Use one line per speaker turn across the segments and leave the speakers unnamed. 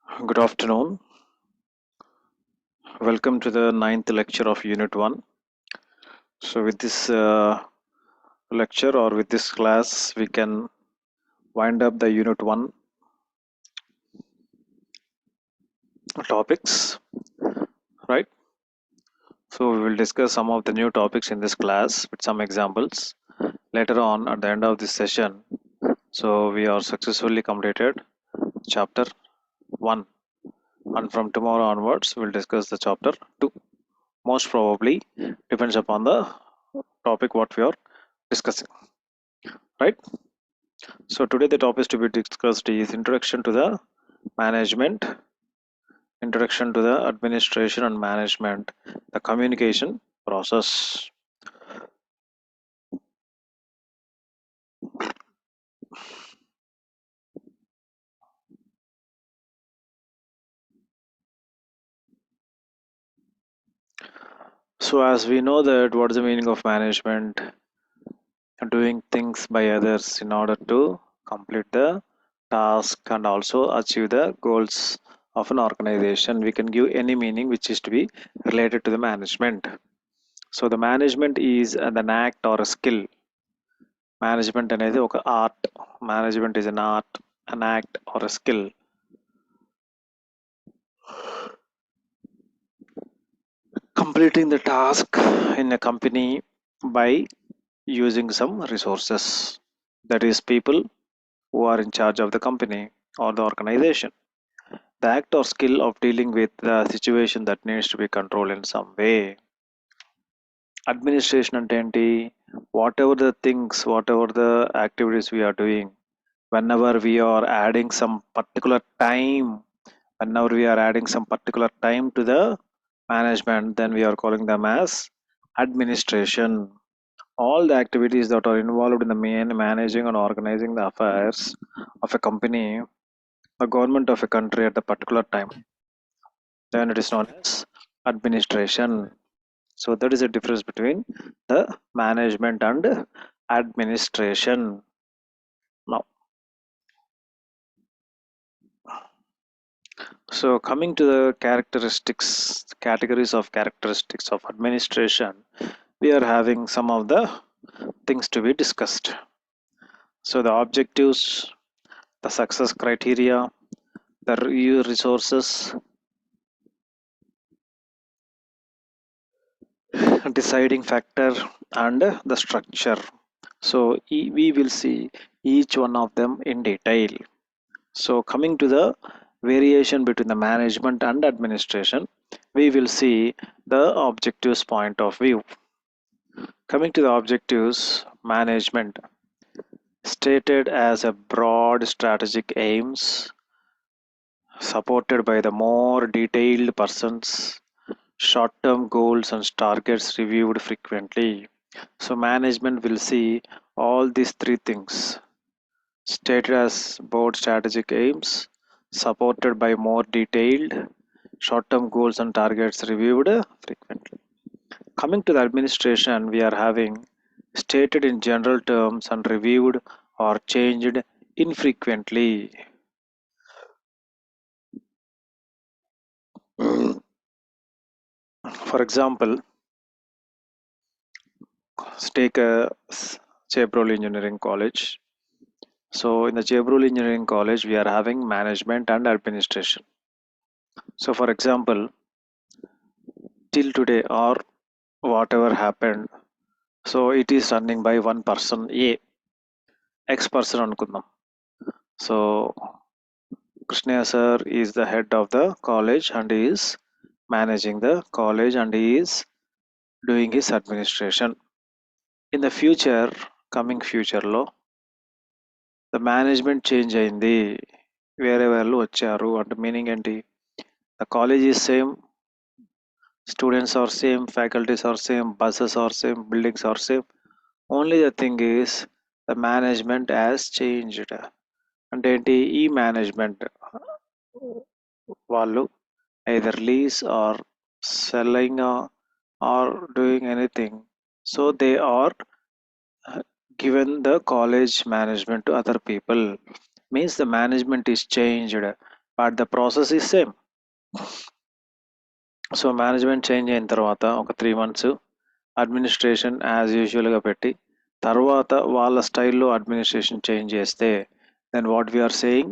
Good afternoon. Welcome to the ninth lecture of Unit 1. So, with this lecture or with this class, we can wind up the Unit 1 topics, right? So, we will discuss some of the new topics in this class with some examples. Later on, at the end of this session, so we are successfully completed chapter 1, and from tomorrow onwards, we'll discuss the chapter 2. Most probably depends upon the topic what we are discussing, right? So today the topic to be discussed is management, introduction to the administration and management, the communication process. So as we know that what is the meaning of management? Doing things by others in order to complete the task and also achieve the goals of an organization. We can give any meaning which is to be related to the management. So the management is an act or a skill. Management అనేది ఒక art. Management is an art, an act or a skill. Completing the task in a company by using some resources. That is people who are in charge of the company or the organization. The act or skill of dealing with the situation that needs to be controlled in some way. Administration అంటే ఏంటి? Whatever the things, whatever the activities we are doing, whenever we are adding some particular time, whenever we are adding some particular time to the management, then we are calling them as administration. All the activities that are involved in the main managing and organizing the affairs of a company, the government of a country at the particular time, then it is known as administration. So that is the difference between the management and administration. Now, so coming to the categories of characteristics of administration, we are having some of the things to be discussed. So the objectives, the success criteria, the resources, deciding factor, and the structure. So we will see each one of them in detail. So coming to the variation between the management and administration, we will see the objectives point of view. Coming to the objectives, management stated as a broad strategic aims supported by the more detailed persons, short-term goals and targets reviewed frequently. So management will see all these three things stated as broad strategic aims supported by more detailed short-term goals and targets reviewed frequently. Coming to the administration, we are having stated in general terms and reviewed or changed infrequently. For example, let's take a Chabrol Engineering College. So in the Chabrol Engineering College, we are having management and administration. So for example, till today or whatever happened, so it is running by one person, X person అనుకుందాం. So Krishna sir is the head of the college and he is managing the college and he is doing his administration. In the future, coming future లో the management change అయింది, వేరే వాళ్ళు వచ్చారు అంటే meaning ఏంటి? The college is same, students are same, faculties are same, buses are same, buildings are same. Only the thing is the management has changed. అంటే ఏంటి? ఈ మేనేజ్మెంట్ వాళ్ళు either lease or selling or doing anything, so they are given the college management to other people. Means the management is changed. But the process is same. So management change అయిన తర్వాత ఒక 3 months administration as యూజువల్గా పెట్టి తర్వాత వాళ్ళ స్టైల్లో administration change చేస్తే then what we're saying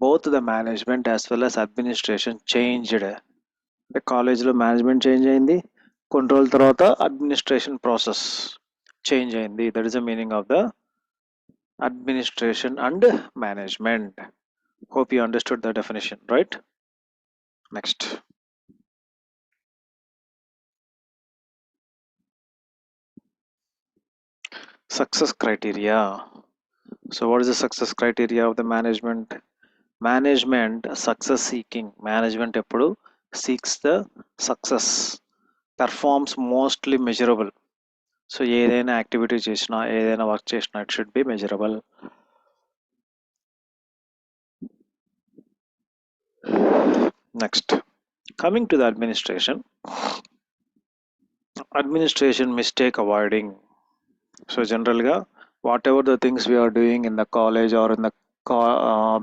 both the management as well as administration changed. కాలేజ్లో మేనేజ్మెంట్ చేంజ్ అయింది, కొన్ని రోజుల తర్వాత అడ్మినిస్ట్రేషన్ ప్రాసెస్ చేంజ్ అయింది. That is the meaning of the administration and management. Hope you understood the definition, right? Next. Success criteria. So what is the success criteria of the management? Management success seeking. Management ఎప్పుడు seeks the success. Performs mostly measurable. So ఏదైనా activity చేసినా ఏదైనా work చేసినా it should be measurable. Next. Coming to the administration mistake avoiding. So generally, whatever the things we are doing in the college or in the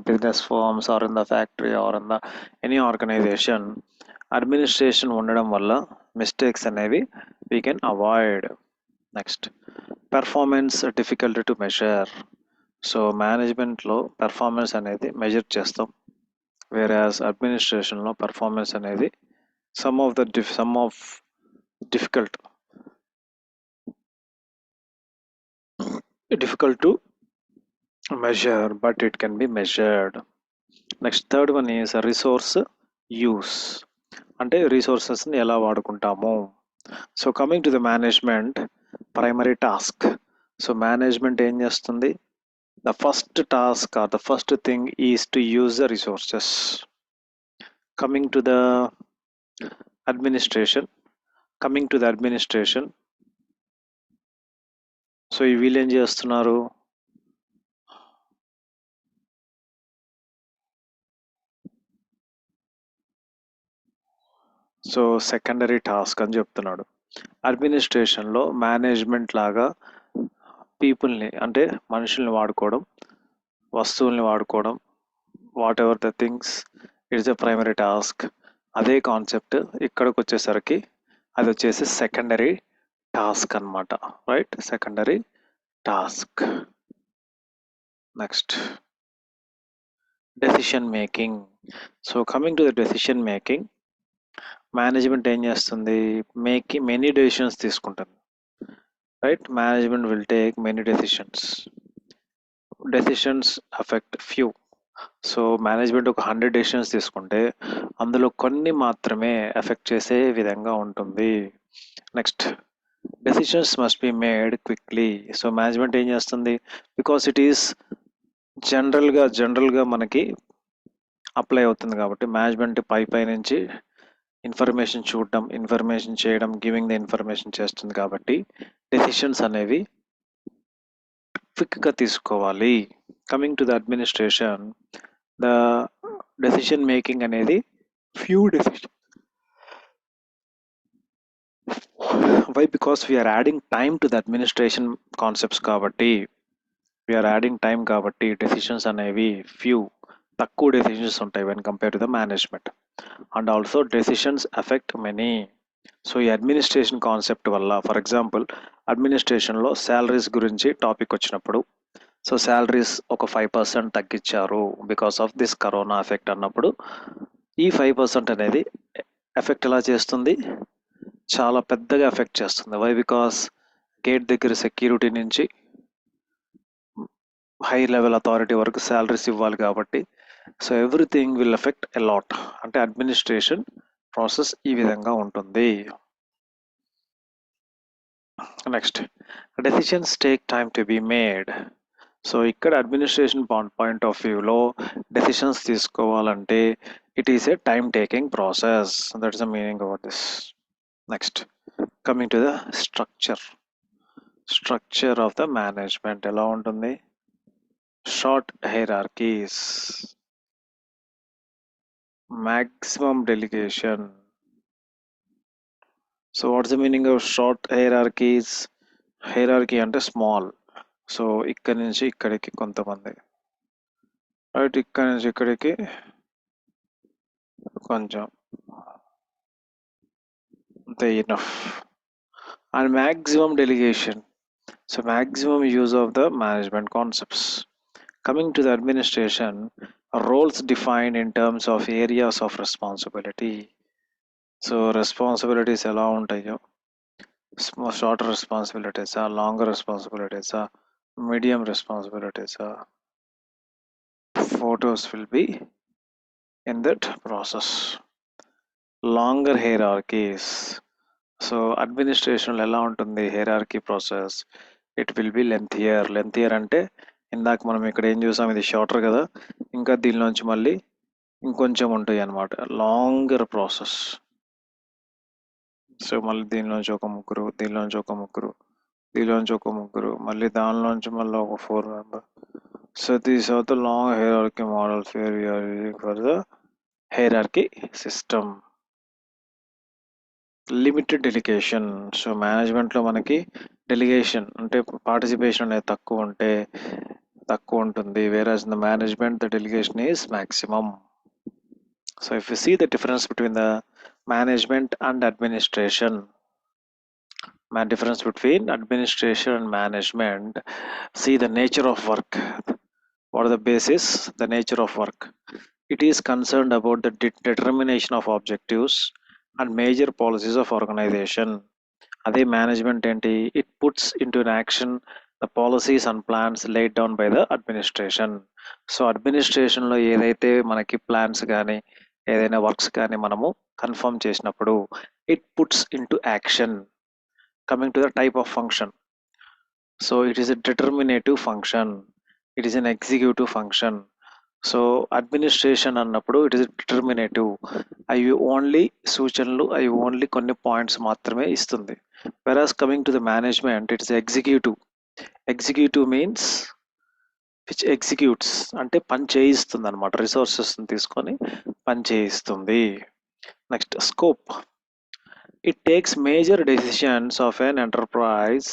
business firms or in the factory or in the any organization, administration ఉండడం వల్ల mistakes అనేవి we can avoid. Next, performance difficult to measure. So మేనేజ్మెంట్లో performance అనేది measure చేస్తాం, whereas అడ్మినిస్ట్రేషన్లో performance అనేది some of difficult to measure, but it can be measured. Next, third one is a resource use. అంటే రిసోర్సెస్ని ఎలా వాడుకుంటాము. So coming to the management primary task. So management ఏం చేస్తుంది, the first task or the first thing is to use the resources. Coming to the administration so ఈ వీళ్ళు ఏం చేస్తున్నారు, సో సెకండరీ టాస్క్ అని చెప్తున్నాడు. అడ్మినిస్ట్రేషన్లో మేనేజ్మెంట్ లాగా పీపుల్ని అంటే మనుషుల్ని వాడుకోవడం, వస్తువుల్ని వాడుకోవడం, what ever the things it's the primary task. అదే కాన్సెప్ట్ ఇక్కడికి వచ్చేసరికి అది వచ్చేసి సెకండరీ టాస్క్ అనమాట, right? Secondary task. Next, decision making. So coming to the decision making, management ఏం చేస్తుంది, మెనీ డెసిషన్స్ తీసుకుంటుంది, right? Management will take many decisions affect few. So management ఒక 100 డెసిషన్స్ తీసుకుంటే అందులో కొన్ని మాత్రమే ఎఫెక్ట్ చేసే విధంగా ఉంటుంది. Next, decisions must be made quickly. So management ఏం చేస్తుంది, బికాస్ ఇట్ ఈస్ జనరల్గా మనకి అప్లై అవుతుంది కాబట్టి మేనేజ్మెంట్ పై నుంచి ఇన్ఫర్మేషన్ చూడడం, ఇన్ఫర్మేషన్ చేయడం, గివింగ్ ద ఇన్ఫర్మేషన్ చేస్తుంది కాబట్టి డెసిషన్స్ అనేవి క్విక్గా తీసుకోవాలి. Coming to the administration, the decision making అనేది few decision. Why? Because we are adding time to the administration concepts కాబట్టి, వీఆర్ యాడింగ్ టైం కాబట్టి డెసిషన్స్ అనేవి తక్కువ డెసిషన్స్ ఉంటాయి when compare to the management. And also decisions effect many. So ఈ administration concept వల్ల, for example అడ్మినిస్ట్రేషన్లో salaries గురించి topic వచ్చినప్పుడు, సో శాలరీస్ ఒక 5% తగ్గించారు because of this corona effect అన్నప్పుడు, ఈ 5% అనేది ఎఫెక్ట్ ఎలా చేస్తుంది, చాలా పెద్దగా ఎఫెక్ట్ చేస్తుంది. వై? బికాస్ గేట్ దగ్గర సెక్యూరిటీ నుంచి హై లెవెల్ అథారిటీ వరకు శాలరీస్ ఇవ్వాలి కాబట్టి, so everything will effect a lot. అంటే అడ్మినిస్ట్రేషన్ ప్రాసెస్ ఈ విధంగా ఉంటుంది. Next, decisions take time to be made. So ఇక్కడ అడ్మినిస్ట్రేషన్ పాయింట్ ఆఫ్ వ్యూలో డెసిషన్స్ తీసుకోవాలంటే it is a time taking process. That is the meaning of this. Next, coming to the structure of the management ఎలా ఉంటుంది, short hierarchies, maximum delegation. So what's the meaning of short hierarchies? Hierarchy అంటే small. So ఇక్కడి నుంచి ఇక్కడికి కొంతమంది, right? ఇక్కడి నుంచి ఇక్కడికి కొంచెం అంతే enough. And maximum delegation. So maximum use of the management concepts. Coming to the administration, roles defined in terms of areas of responsibility. So responsibilities ఎలా ఉంటాయో shorter responsibilities, longer responsibilities, medium responsibilities, photos will be in that process. Longer hierarchies. So అడ్మినిస్ట్రేషన్లో ఎలా ఉంటుంది hierarchy process? It will be lengthier అంటే ఇందాక మనం ఇక్కడ ఏం చూసాం, ఇది షార్టర్ కదా, ఇంకా దీనిలోంచి మళ్ళీ ఇంకొంచెం ఉంటాయి అన్నమాట, లాంగర్ ప్రాసెస్. సో మళ్ళీ దీనిలోంచి ఒక ముగ్గురు, దీనిలోంచి ఒక ముగ్గురు, దీనిలోంచి ఒక ముగ్గురు, మళ్ళీ దానిలోంచి మళ్ళీ ఒక 4 member. So these are the long hierarchy models where we are using for the hierarchy system. Limited delegation. So మేనేజ్మెంట్లో మనకి డెలిగేషన్ అంటే పార్టిసిపేషన్ అనేది తక్కువ ఉంటుంది, whereas in the management the delegation is maximum. So if you see the difference between the management and administration, difference between administration and management, see the nature of work. What are the basis? The nature of work. It is concerned about the determination of objectives and major policies of organization. అదే management ఏంటి? It puts into action the policies and plans laid down by the administration. So అడ్మినిస్ట్రేషన్లో ఏదైతే మనకి plans కానీ ఏదైనా works కానీ మనము confirm చేసినప్పుడు it puts into action. Coming to the type of function. So it is a determinative function, it is an executive function. So administration అన్నప్పుడు it is determinative, అవి ఓన్లీ సూచనలు, అవి ఓన్లీ కొన్ని పాయింట్స్ మాత్రమే ఇస్తుంది. Whereas coming to the management it is executive means which executes అంటే పని చేయిస్తుంది అనమాట, రిసోర్సెస్ తీసుకొని పని చేయిస్తుంది. Next scope. It takes major decisions of an enterprise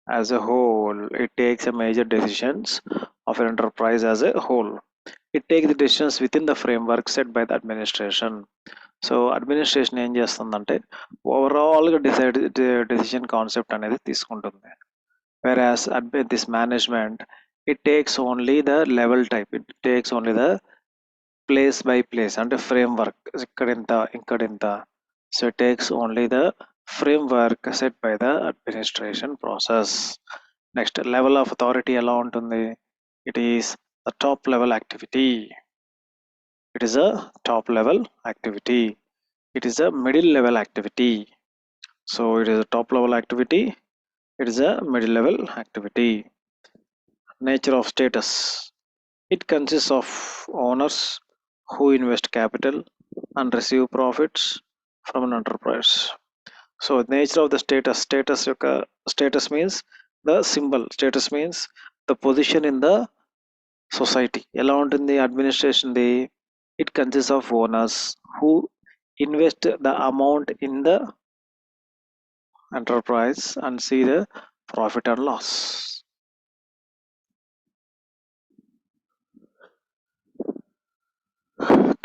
as a whole. It takes a major decisions of an enterprise as a whole. It takes the decisions within the framework set by the administration. So administration ఏం చేస్తుందంటే ఓవరాల్గా decision concept అనేది తీసుకుంటుంది. Whereas this management it takes only the level type, it takes only the place by place అంటే framework, ఇక్కడింత. So it takes only the framework set by the administration process. Next, level of authority ఎలా ఉంటుంది? It is the top level activity. It is a top level activity. It is a middle level activity. So it is a top level activity. It is a middle level activity. Nature of status. It consists of owners who invest capital and receive profits from an enterprise. So nature of the status యొక్క status means the symbol, status means the position in the society. ఎలా ఉంటుంది administration the? It consist of owners who invest the amount in the enterprise and see the profit and loss.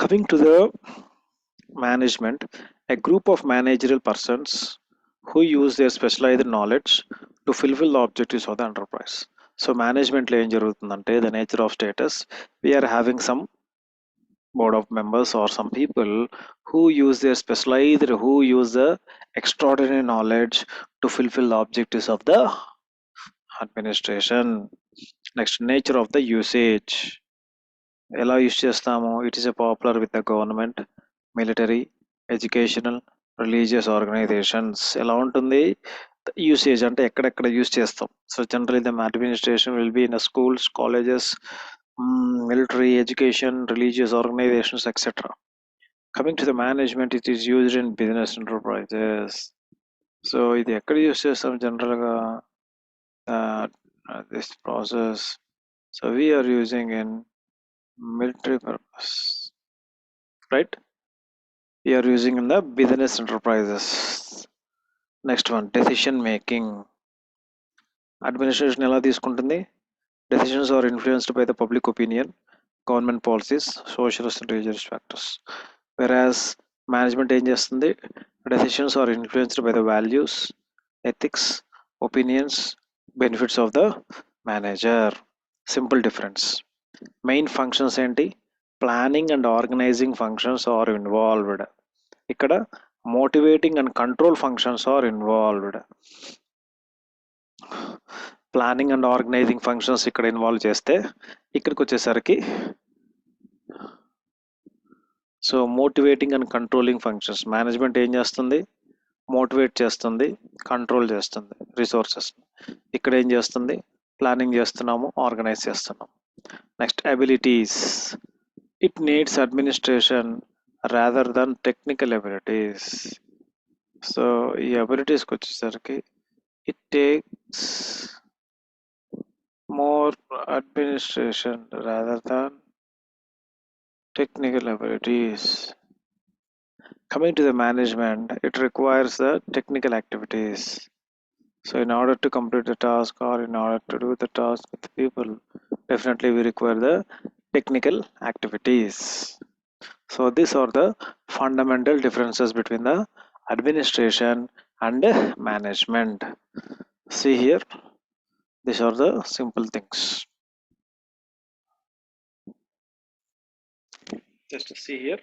Coming to the management, a group of managerial persons who use their specialized knowledge to fulfill the objectives of the enterprise. So మేనేజ్మెంట్లో ఏం జరుగుతుందంటే the nature of status, we are having some board of members or some people who use the extraordinary knowledge to fulfill the objectives of the administration. Next, nature of the usage. ఎలా use చేస్తాము? It is a popular with the government, military, educational, religious organisations. ఎలా ఉంటుంది usage అంటే ఎక్కడెక్కడ use చేస్తాం? So generally the administration will be in schools, colleges, military, education, religious organizations, etc. Coming to the management, it is used in business enterprises. So ఇది ఎక్కడ use చేస్తాం జనరల్గా this process? So we are using in military purpose, right? We are using in the business enterprises. Next one, decision making. Administration ఎలా తీసుకుంటుంది? Decisions are influenced by the public opinion, government policies, social and religious factors. whereas management ఏం చేస్తుంది, decisions are influenced by the values, ethics, opinions, benefits of the manager. Simple difference. Main functions ఏంటి, planning and organizing functions are involved. ఇక్కడ motivating and control functions are involved. Planning and organizing functions ఇక్కడ involve చేస్తే ఇక్కడికి వచ్చేసరికి so motivating and controlling functions, management ఏం చేస్తుంది, motivate చేస్తుంది, control చేస్తుంది రిసోర్సెస్. ఇక్కడ ఏం చేస్తుంది, ప్లానింగ్ చేస్తున్నాము, ఆర్గనైజ్ చేస్తున్నాము. Next abilities, it needs administration rather than technical abilities. So ఈ అబిలిటీస్కి వచ్చేసరికి it takes more administration rather than technical abilities. Coming to the management, it requires the technical activities. So in order to complete the task or in order to do the task with the people, definitely we require the technical activities. So these are the fundamental differences between the administration and management. See here, these are the simple things. Just to see here.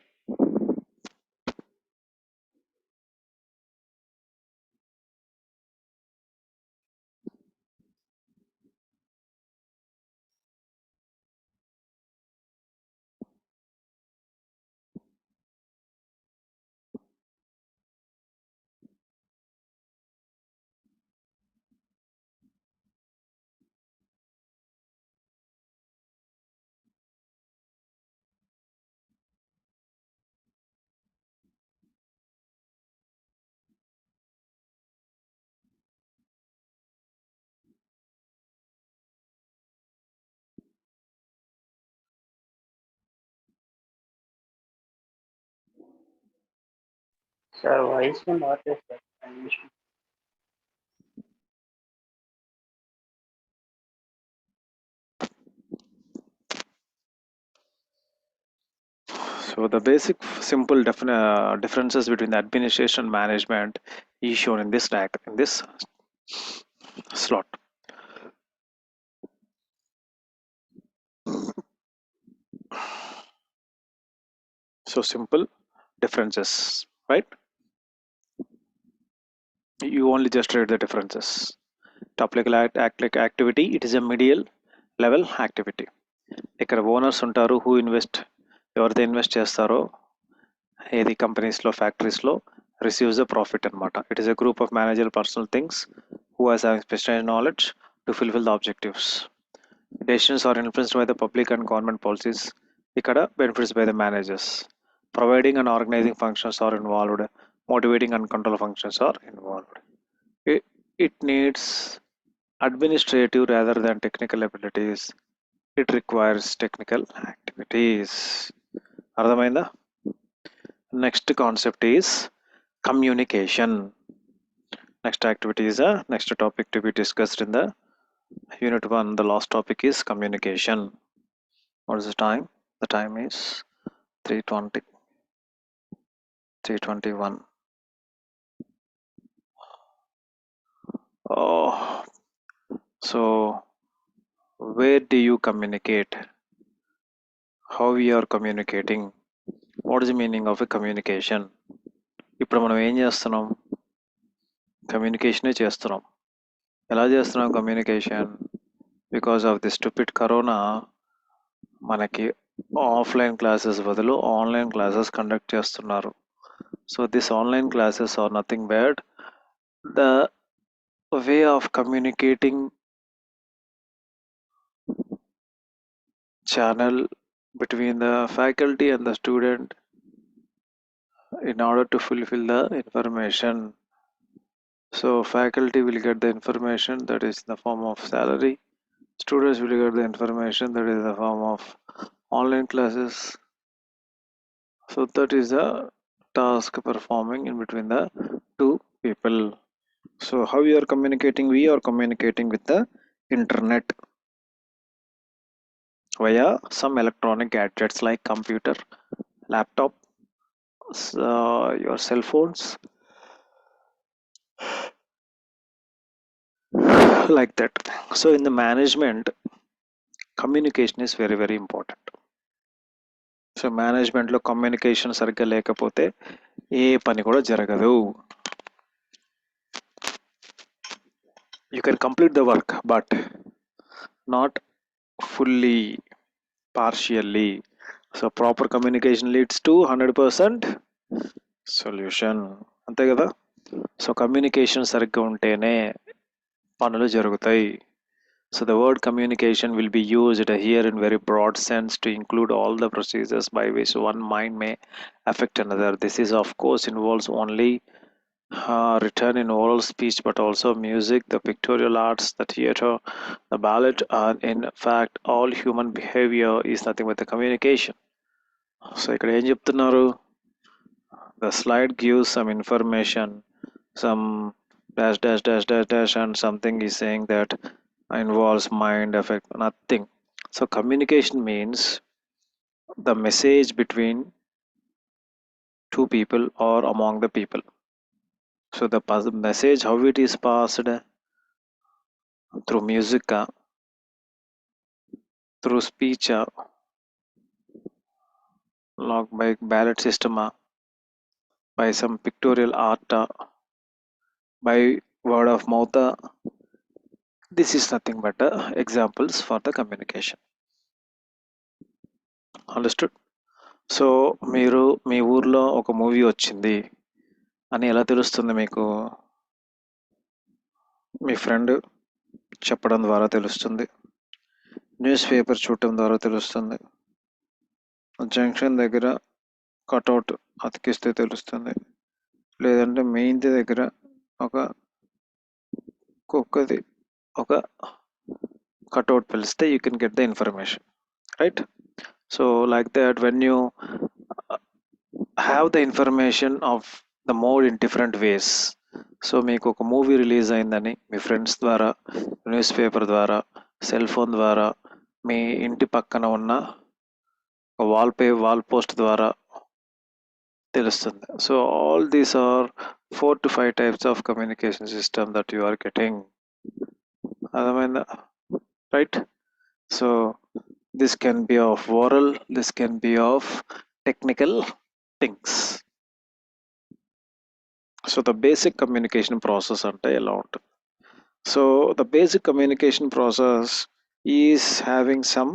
Sir, why is not a animation?
So the basic simple differences between the administration and management is shown in this in this slot. So simple differences, right? You only just read the differences. Top level activity, it is a medial level activity. ఇక్కడ owners ఉంటారు, who invest, ఎవరైతే invest చేస్తారో ఏది కంపెనీస్లో ఫ్యాక్టరీస్లో receives the profit అనమాట. It is a group of manager personal things who has having specialised knowledge to fulfil the objectives. Decisions are influenced by the public and government policies. ఇక్కడ benefits by the managers. Providing and organizing functions are involved. Motivating and control functions are involved. It needs administrative rather than technical abilities. It requires technical activities. అర్థమైందా? Next concept is communication. Next activity is the next topic to be discussed in the Unit 1. The last topic is communication. What is the time? The time is 3:20, 3:21. Oh, so where do you communicate? How we are communicating? What is the meaning of a communication? ఇప్పుడు మనం ఏం చేస్తున్నాం, కమ్యూనికేషనే చేస్తున్నాం. ఎలా చేస్తున్నాం communication? Because of the stupid corona మనకి offline classes బదులు online classes conduct చేస్తున్నారు. So this online classes are nothing but the way of communicating channel between the faculty and the student in order to fulfill the information. So faculty will get the information that is in the form of salary, students will get the information that is in the form of online classes. So that is the task performing in between the two people. So how we are communicating? We are communicating with the internet via some electronic gadgets like computer, laptop, your cell phones, like that. So in the management, communication is very very important. So మేనేజ్మెంట్లో communication సరిగ్గా లేకపోతే ఏ పని కూడా జరగదు. You can complete the work but not fully, partially. So proper communication leads to 100% solution. అంతే కదా. So communication సరిగ్గా ఉంటేనే పనులు జరుగుతాయి. So the word communication will be used here in very broad sense to include all the procedures by which one mind may affect another. This is of course involves only written in oral speech, but also music, the pictorial arts, the theater, the ballet, and in fact all human behavior is nothing but the communication. So ఇక్కడ ఏం చెప్తున్నారు? The slide gives some information, some dash dash dash dash dash, and something is saying that involves mind affect nothing. So communication means the message between two people or among the people. So the message, how it is passed, through music, through speech, log by ballot system, by some pictorial art, by word of mouth. This is nothing but examples for the communication. Understood? So మీరు మీ ఊర్లో ఒక movie వచ్చింది అని ఎలా తెలుస్తుంది మీకు? మీ friend చెప్పడం ద్వారా తెలుస్తుంది, న్యూస్ పేపర్ చూడటం ద్వారా తెలుస్తుంది, జంక్షన్ దగ్గర కటౌట్ అతికిస్తే తెలుస్తుంది, లేదంటే మీ ఇంటి దగ్గర ఒక కుక్కది ఒక కటౌట్ పిలిస్తే you can get the information, right? So like that when you have the information of the mode in different ways. So మీకు ఒక మూవీ రిలీజ్ అయిందని మీ ఫ్రెండ్స్ ద్వారా, న్యూస్ పేపర్ ద్వారా, సెల్ ఫోన్ ద్వారా, మీ ఇంటి పక్కన ఉన్న వాల్ పోస్ట్ ద్వారా తెలుస్తుంది. So all these are 4 to 5 types of communication system that you are getting. అర్థమైందా? Right. So this can be of oral, this can be of technical things. So the basic communication process ante ela ఉంటుంది. So the basic communication process is having some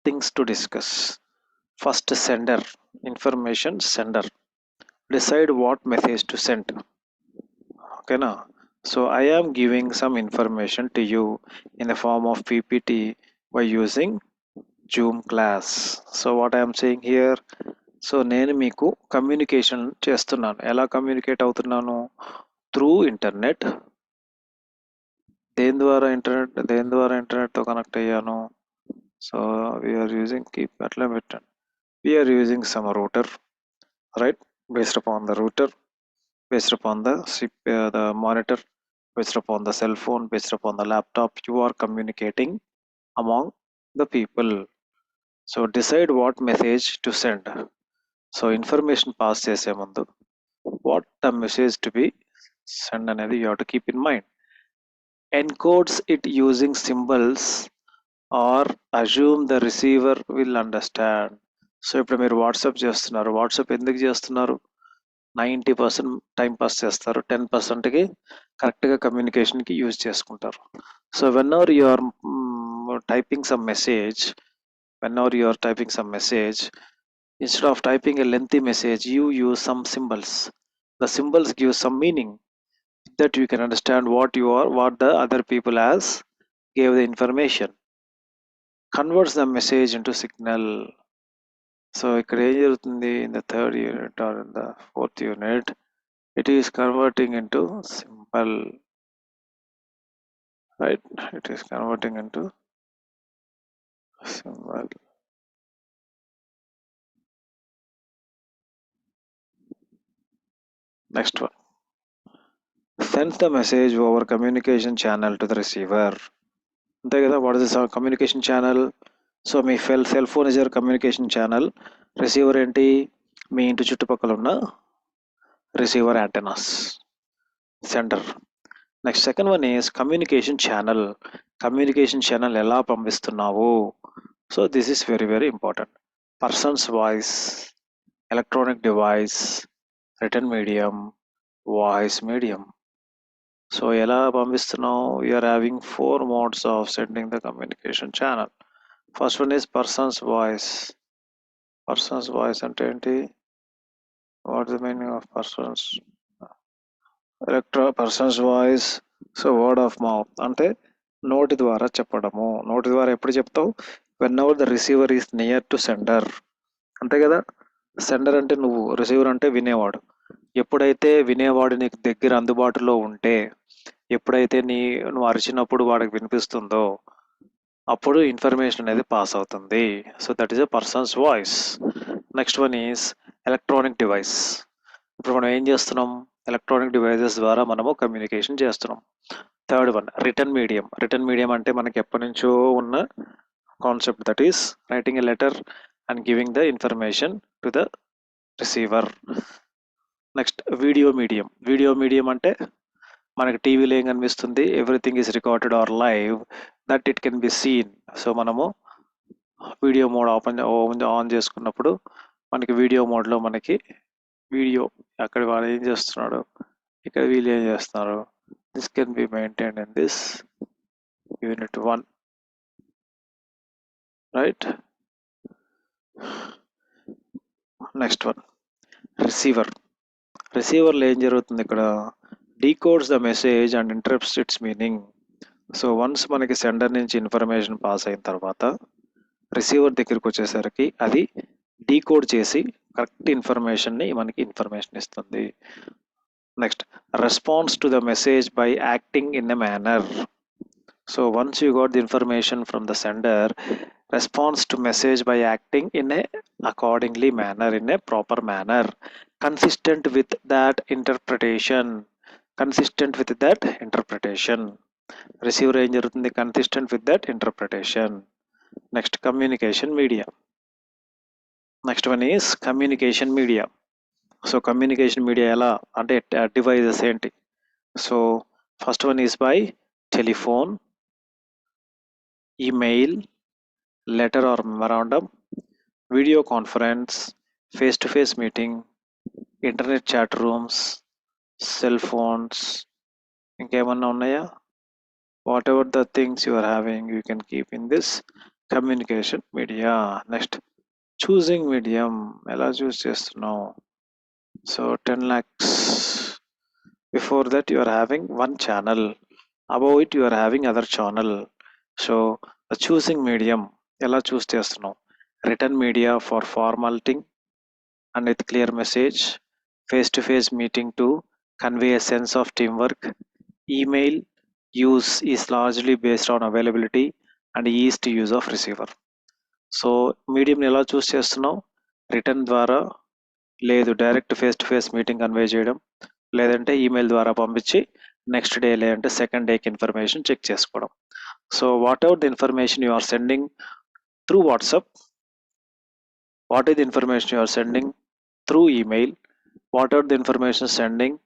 things to discuss. First, sender, information sender, decide what message to send. Okay na? So I am giving some information to you in the form of PPT by using Zoom class. So what I am saying here, so నేను మీకు communication చేస్తున్నాను. ఎలా communicate అవుతున్నాను? Through internet. దేని ద్వారా ఇంటర్నెట్తో connect అయ్యాను? So we're using, keep అట్లా పెట్టండి, we're using some router, right? Based upon the router, based upon the monitor, based upon the cell phone, based upon the laptop, you are communicating among the people. So decide what message to send. So information pass చేసే ముందు what the message to be send అనేది you have to keep in mind. Encodes it using symbols or assume the receiver will understand. So ఇప్పుడు మీరు WhatsApp చేస్తున్నారు. WhatsApp ఎందుకు చేస్తున్నారు? 90% time pass చేస్తారు, 10%కి కరెక్ట్గా కమ్యూనికేషన్కి యూజ్ చేసుకుంటారు. So whenever you are typing some message, instead of typing a lengthy message, you use some symbols. The symbols give some meaning that you can understand what the other people has gave the information. Converts the message into signal. So ఇక్కడ ఏం జరుగుతుంది? in the third unit or in the fourth unit, it is converting into symbol, right? It is converting into symbol. Next one, sends the message over communication channel to the receiver. అంతే కదా. What is our communication channel? So మీ cell phone is your communication channel. Receiver ఏంటి? మీ ఇంటి చుట్టుపక్కల ఉన్న receiver antennas centre. Next second one is communication channel. Communication channel ఎలా పంపిస్తున్నావు? So this is very very important. Persons voice, electronic device, written medium, voice medium. So ఎలా పంపిస్తున్నావు? You are having 4 modes of sending the communication channel. First one is persons voice. Persons voice అంటే ఏంటి? What the meaning of persons? Persons voice. So word of mouth అంటే నోటి ద్వారా చెప్పడము. నోటి ద్వారా ఎప్పుడు చెప్తావు? When ever the receiver is near to sender. అంతే కదా. సెండర్ అంటే నువ్వు, రిసీవర్ అంటే వినేవాడు. ఎప్పుడైతే వినేవాడు నీకు దగ్గర అందుబాటులో ఉంటే, ఎప్పుడైతే నువ్వు అరిచినప్పుడు వాడికి వినిపిస్తుందో అప్పుడు ఇన్ఫర్మేషన్ అనేది పాస్ అవుతుంది. So that is a persons voice. Next one is electronic device. ఇప్పుడు మనం ఏం చేస్తున్నాం? ఎలక్ట్రానిక్ డివైజెస్ ద్వారా మనము కమ్యూనికేషన్ చేస్తున్నాం. Third one written medium. Written medium అంటే మనకి ఎప్పటి నుంచో ఉన్న concept, that is writing a letter and giving the information to the receiver. Next video medium. Video medium అంటే మనకి టీవీలో ఏం కనిపిస్తుంది? Everything is recorded or live that it can be seen. So మనము వీడియో మోడ్ ఆన్ చేసుకున్నప్పుడు మనకి video మోడ్లో మనకి వీడియో, అక్కడ వాడు ఏం చేస్తున్నాడు, ఇక్కడ వీళ్ళు ఏం చేస్తున్నారు, this can be maintained in this unit 1, right. Next one receiver. రిసీవర్లో ఏం జరుగుతుంది? ఇక్కడ decodes the message and interrupts its meaning. So once మనకి సెండర్ నుంచి ఇన్ఫర్మేషన్ పాస్ అయిన తర్వాత రిసీవర్ దగ్గరికి వచ్చేసరికి అది డీకోడ్ చేసి కరెక్ట్ ఇన్ఫర్మేషన్ని మనకి ఇన్ఫర్మేషన్ ఇస్తుంది. Next response to the message by acting in a manner. So once you got the information from the sender, response to message by acting in a accordingly manner, in a proper manner, consistent with that interpretation. Receiver ఏం జరుగుతుంది? consistent with that interpretation. Next communication media. Next one is communication media. So communication media ఎలా అంటే devices ఏంటి? So first one is by telephone, email, letter or memorandum, video conference, face-to-face meeting, internet chat rooms, cell phones. ఇంకేమన్నా ఉన్నాయా? Whatever the things you are having you can keep in this communication media. Next choosing medium. ఎలా choose చేస్తున్నావు? So 10 lakhs. Before that you are having one channel, above it you are having other channel. So the choosing medium ఎలా choose చేస్తున్నావు? Written media for formality and with clear message, face-to-face meeting to convey a sense of teamwork. Email use is largely based on availability and ease to use of receiver. So medium ఎలా choose చేస్తున్నావు? Written ద్వారా, లేదు direct face to face meeting convey చేయడం, లేదంటే email ద్వారా పంపించి next day లేదంటే second డేకి ఇన్ఫర్మేషన్ చెక్ చేసుకోవడం. So whatever the information you are sending through WhatsApp, what is the information you are sending through email, whatever the information sending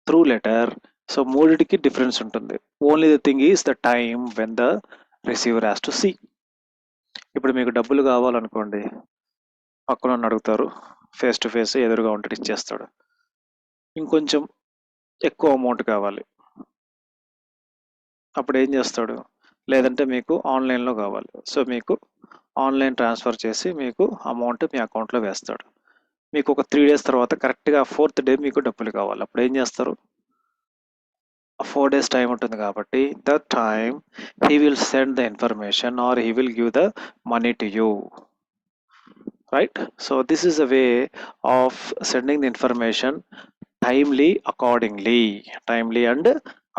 through letter. So మూడిటికి difference ఉంటుంది. Only the thing is the time when the receiver has to see. ఇప్పుడు మీకు డబ్బులు కావాలనుకోండి, పక్కన అడుగుతారు, face to face ఎదురుగా ఉంటాడు, ఇచ్చేస్తాడు. ఇంకొంచెం ఎక్కువ అమౌంట్ కావాలి, అప్పుడు ఏం చేస్తాడు? లేదంటే మీకు ఆన్లైన్లో కావాలి, సో మీకు ఆన్లైన్ ట్రాన్స్ఫర్ చేసి మీకు అమౌంట్ మీ అకౌంట్లో వేస్తాడు. మీకు ఒక 3 days తర్వాత కరెక్ట్గా 4th day మీకు డబ్బులు కావాలి, అప్పుడు ఏం చేస్తారు? 4 days టైం ఉంటుంది కాబట్టి that time he will send the information or he will give the money to you, right? So this is a way of sending the information timely and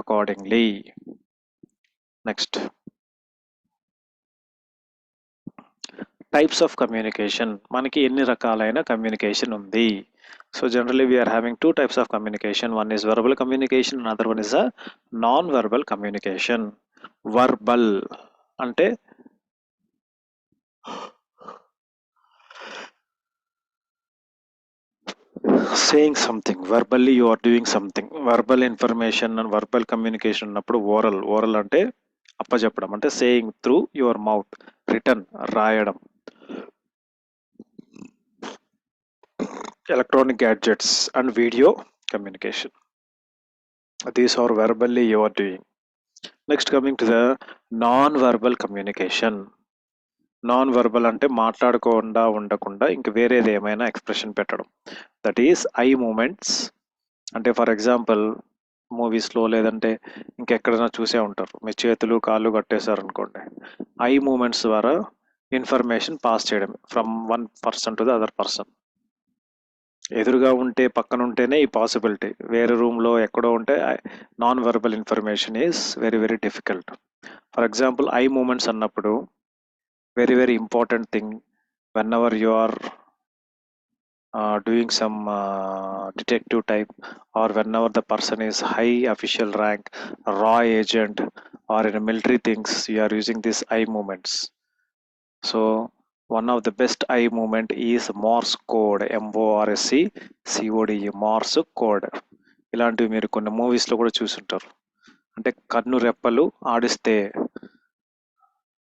accordingly. Next types of communication. మనకి ఎన్ని రకాలైన communication ఉంది? So generally we're having 2 types of communication. One is verbal communication, another one is a non-verbal communication. Verbal అంటే saying something verbally, you are doing something verbal information and verbal communication అన్నప్పుడు oral అంటే అప్పచెప్పడం అంటే saying through your mouth, return రాయడం, electronic gadgets and video communication. These are verbally you are doing. Next, coming to the non-verbal communication. Non verbal అంటే మాట్లాడకుండా ఉండకుండా ఇంక వేరేది ఏమైనా ఎక్స్ప్రెషన్ పెట్టడం. That is eye movements. అంటే ఫర్ ఎగ్జాంపుల్ మూవీస్లో లేదంటే ఇంకెక్కడైనా చూసే ఉంటారు, మీ చేతులు కాళ్ళు కట్టేశారు అనుకోండి, ఐ మూమెంట్స్ ద్వారా ఇన్ఫర్మేషన్ పాస్ చేయడం from one person to the other person. ఎదురుగా ఉంటే పక్కన ఉంటేనే ఈ పాసిబిలిటీ, వేరే రూమ్లో ఎక్కడో ఉంటే non verbal information is very very difficult. For example eye movements అన్నప్పుడు very very important thing, whenever you are doing some detective type, or whenever the person is high official rank, raw agent, or in military things, you are using this eye movements. So one of the best eye movement is Morse code, MORSE CODE, Morse code. ఇలాంటివి మీరు కొన్ని మూవీస్లో కూడా చూసుంటారు. అంటే కన్ను రెప్పలు ఆడిస్తే,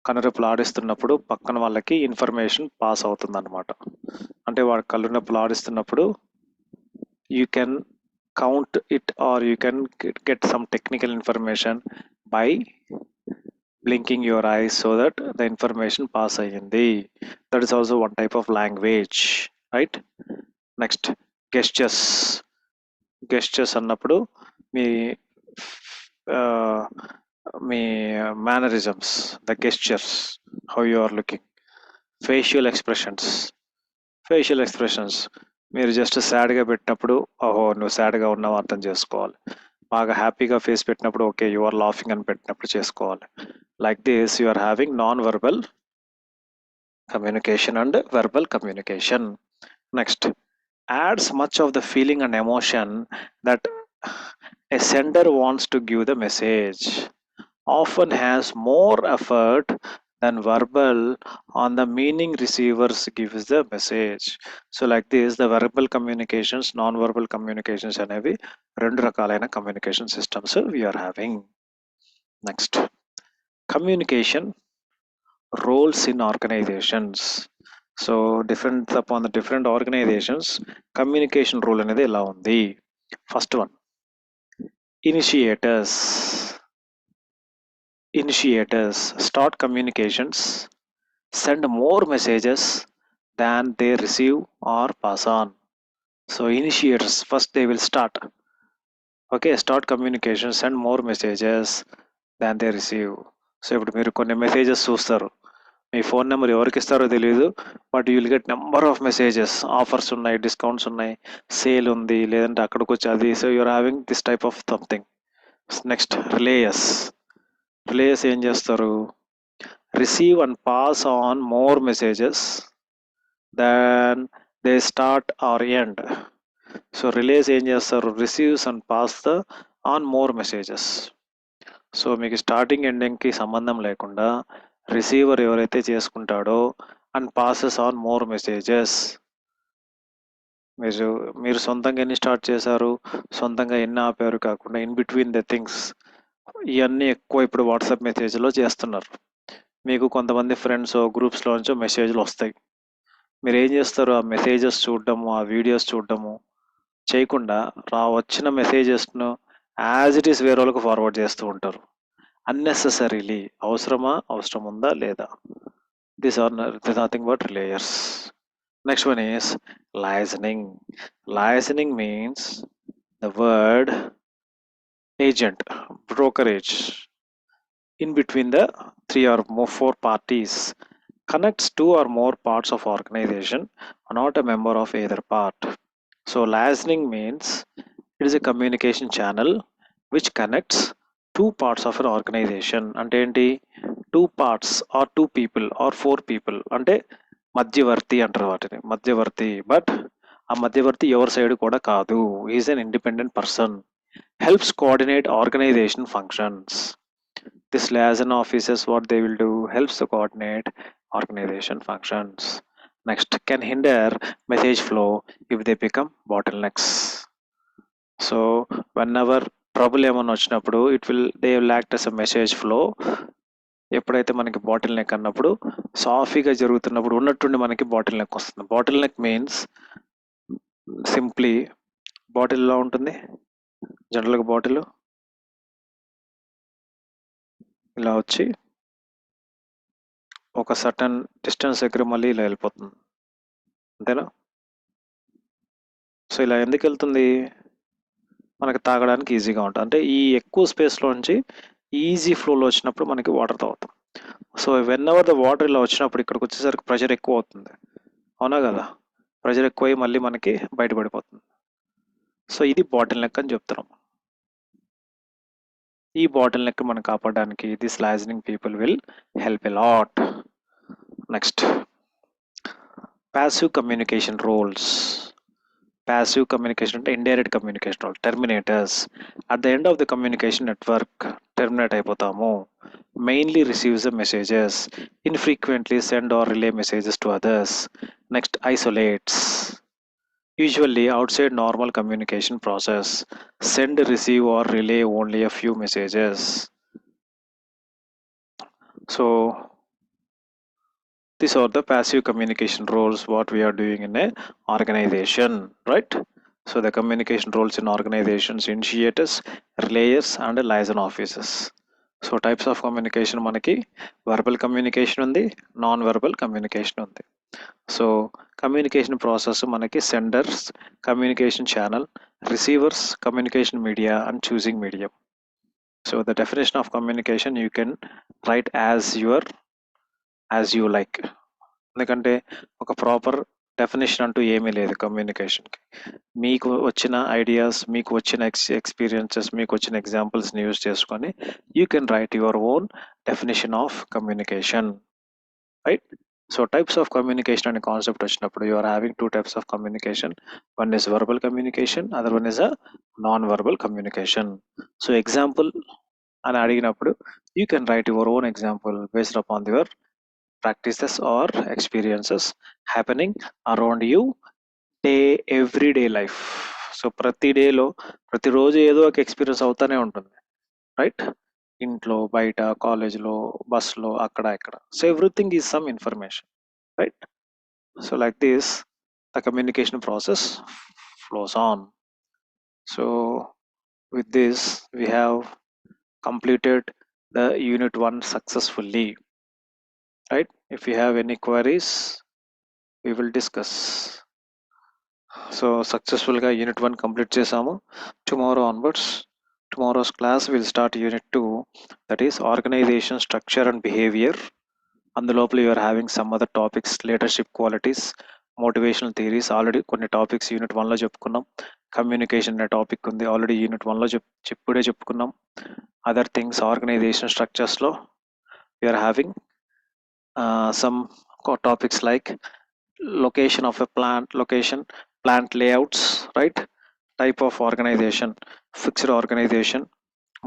కనురెప్పలు ఆడిస్తున్నప్పుడు పక్కన వాళ్ళకి ఇన్ఫర్మేషన్ పాస్ అవుతుంది అనమాట. అంటే వాడు కళ్ళు రెప్పలు ఆడిస్తున్నప్పుడు you can count it, or you can get some technical information by blinking your eyes so that the information pass అయ్యింది. That is also one type of language, right? Next gestures అన్నప్పుడు మీ మీ mannerisms, the gestures, how you are looking, facial expressions. మీరు just సాడ్గా పెట్టినప్పుడు ఓహో నువ్వు సాడ్గా ఉన్నావు అర్థం చేసుకోవాలి. బాగా హ్యాపీగా ఫేస్ పెట్టినప్పుడు ఓకే యు ఆర్ లాఫింగ్ అని పెట్టినప్పుడు చేసుకోవాలి. Like this you are having non verbal communication and verbal communication. Next, adds much of the feeling and emotion that a sender wants to give the message, often has more effort than verbal on the meaning receivers gives the message. So like this, the verbal communications, non-verbal communications అనేవి రెండు రకాలైన communication systems we are having. Next, communication roles in organizations. So different upon the different organizations, communication role అనేది ఎలా ఉంది? First one, initiators start communications, send more messages than they receive or pass on. So initiators first they will start communication, send more messages than they receive. So ఇప్పుడు మీరు కొన్ని messages చూస్తారు, మీ phone number ఎవరికి ఇస్తారో తెలియదు, but you will get number of messages, offers ఉన్నాయి, discounts ఉన్నాయి, sale ఉంది, లేదంటే అక్కడికి వచ్చి అది. So you are having this type of something. Next, relayers ఏం చేస్తారు? Receive and pass on more messages than they start or end. So relays ఏం చేస్తారు? Receives and pass the on more messages. So మీకు స్టార్టింగ్ ఎండింగ్కి సంబంధం లేకుండా receiver ఎవరైతే చేసుకుంటాడో and passes on more messages. మీరు సొంతంగా ఎన్ని స్టార్ట్ చేశారు, సొంతంగా ఎన్ని ఆపారు కాకుండా ఇన్ బిట్వీన్ ద థింగ్స్ ఇవన్నీ ఎక్కువ ఇప్పుడు వాట్సాప్ మెసేజ్లో చేస్తున్నారు. మీకు కొంతమంది ఫ్రెండ్స్ గ్రూప్స్లోంచో మెసేజ్లు వస్తాయి, మీరు ఏం చేస్తారు? ఆ మెసేజెస్ చూడడము, ఆ వీడియోస్ చూడడము చేయకుండా వచ్చిన మెసేజెస్ను యాజ్ ఇట్ ఈస్ వేరే వాళ్ళకి ఫార్వర్డ్ చేస్తూ ఉంటారు అన్నెసెసరీలీ. అవసరం ఉందా లేదా? This are nothing but relayers. Next one is liaisoning. Liaisoning means the word agent, brokerage in between the 3 or 4 parties, connects 2 or more parts of organization, not a member of either part. So liaising means it is a communication channel which connects 2 parts of an organization. అంటే ఏంటి? 2 parts or 2 people or 4 people. అంటే మధ్యవర్తి అంటారు వాటిని, మధ్యవర్తి. But ఆ మధ్యవర్తి ఎవరి సైడ్ కూడా కాదు, is an independent person. helps coordinate organization functions. This liaison officers, what they will do, helps to coordinate organization functions. Next, can hinder message flow if they become bottlenecks. So whenever trouble ఏమన్నా వచ్చినప్పుడు they will act as a message flow. ఎప్పుడైతే మనకి bottle neck అన్నప్పుడు సాఫీగా జరుగుతున్నప్పుడు ఉన్నట్టుండి మనకి bottle neck వస్తుంది. బాటిల్ నెక్ మీన్స్ సింప్లీ బాటిల్లో ఉంటుంది జనరల్గా బాటిల్ ఇలా వచ్చి ఒక సర్టన్ డిస్టెన్స్ దగ్గర మళ్ళీ ఇలా వెళ్ళిపోతుంది, అంతేనా? సో ఇలా ఎందుకు వెళ్తుంది? మనకి తాగడానికి ఈజీగా ఉంటుంది. అంటే ఈ ఎక్కువ స్పేస్లో నుంచి ఈజీ ఫ్లోలో వచ్చినప్పుడు మనకి వాటర్ తాగుతాం. So when ever the water ఇలా వచ్చినప్పుడు ఇక్కడికి వచ్చేసరికి ప్రెషర్ ఎక్కువ అవుతుంది, అవునా కదా? ప్రెషర్ ఎక్కువై మళ్ళీ మనకి బయటపడిపోతుంది. సో ఇది బాటిల్ నెక్ అని చెప్తున్నాం. ఈ బాటిల్ నెక్ మనం కాపాడడానికి this liaisoning people will help a lot. Next, passive communication roles. Passive communication అంటే indirect communication role, terminators. At the end of the communication network, terminate అయిపోతాము. Mainly receives the messages, infrequently send or relay messages to others. Next, isolates. Usually outside normal communication process, send, receive or relay only a few messages. So these are the passive communication roles what we are doing in a organization, right? So the communication roles in organizations: initiators, relayers and liaison officers. So types of communication manaki verbal communication undi, non-verbal communication undi. So communication process manaki senders, communication channel, receivers, communication media and choosing medium. So the definition of communication you can write as you like. ఎందుకంటే ఒక proper definition అంటూ ఏమీ లేదు కమ్యూనికేషన్కి. మీకు వచ్చిన ideas, మీకు వచ్చిన experiences, మీకు వచ్చిన ఎగ్జాంపుల్స్ని యూజ్ చేసుకొని you can write your own definition of communication, right? So types of communication అనే కాన్సెప్ట్ వచ్చినప్పుడు you are having two types of communication. One is verbal communication, other one is a non verbal communication. So example అని అడిగినప్పుడు you can write your own example based upon your practices or experiences happening around you everyday life. సో ప్రతి డేలో ప్రతిరోజు ఏదో ఒక experience అవుతానే ఉంటుంది, రైట్? ఇంట్లో, బయట, కాలేజ్లో, బస్లో, అక్కడ ఇక్కడ. So everything is some information, right? So like this the communication process flows on. So with this we have completed the unit 1 successfully, right? If you have any queries we will discuss. So successfulగా unit 1 complete చేసాము. Tomorrow onwards, tomorrow's class will start unit 2, that is organisation structure and behaviour. అందులోపల you are having some other topics, leadership qualities, motivational theories. Already కొన్ని topics unit 1లో చెప్పుకున్నాం. Communication అనే topic ఉంది, already unit 1లో ఇప్పుడే చెప్పుకున్నాం. అదర్ థింగ్స్ ఆర్గనైజేషన్ స్ట్రక్చర్స్లో you are having some topics like location of a plant layouts, right? Type of organization: fixed organization,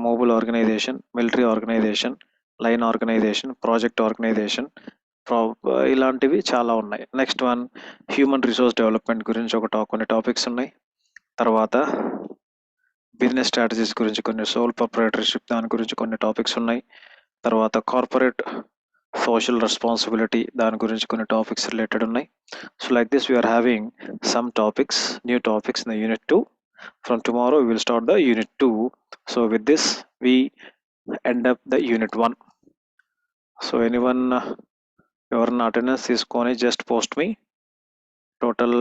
mobile organization, military organization, line organization, project organization. ఇలాంటివి చాలా ఉన్నాయి. Next one human resource development గురించి కొన్ని topics ఉన్నాయి. తర్వాత business strategies గురించి కొన్ని, soul proprietorship దాని గురించి కొన్ని టాపిక్స్ ఉన్నాయి. తర్వాత కార్పొరేట్ సోషల్ రెస్పాన్సిబిలిటీ దాని గురించి కొన్ని టాపిక్స్ రిలేటెడ్ ఉన్నాయి. So like this we're having some topics, new topics in the unit 2. From tomorrow we will start the unit 2. So with this we end up the unit 1. So anyone ఎవరన్నా attendance తీసుకొని just post me. Total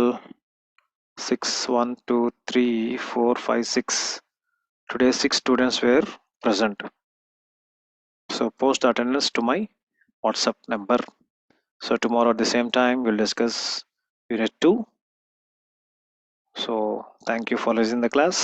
6, 1, 2, 3, 4, 5, 6. Today 6 students were present. So post attendance to my WhatsApp number. So tomorrow at the same time we'll discuss unit 2. So thank you for listening the class.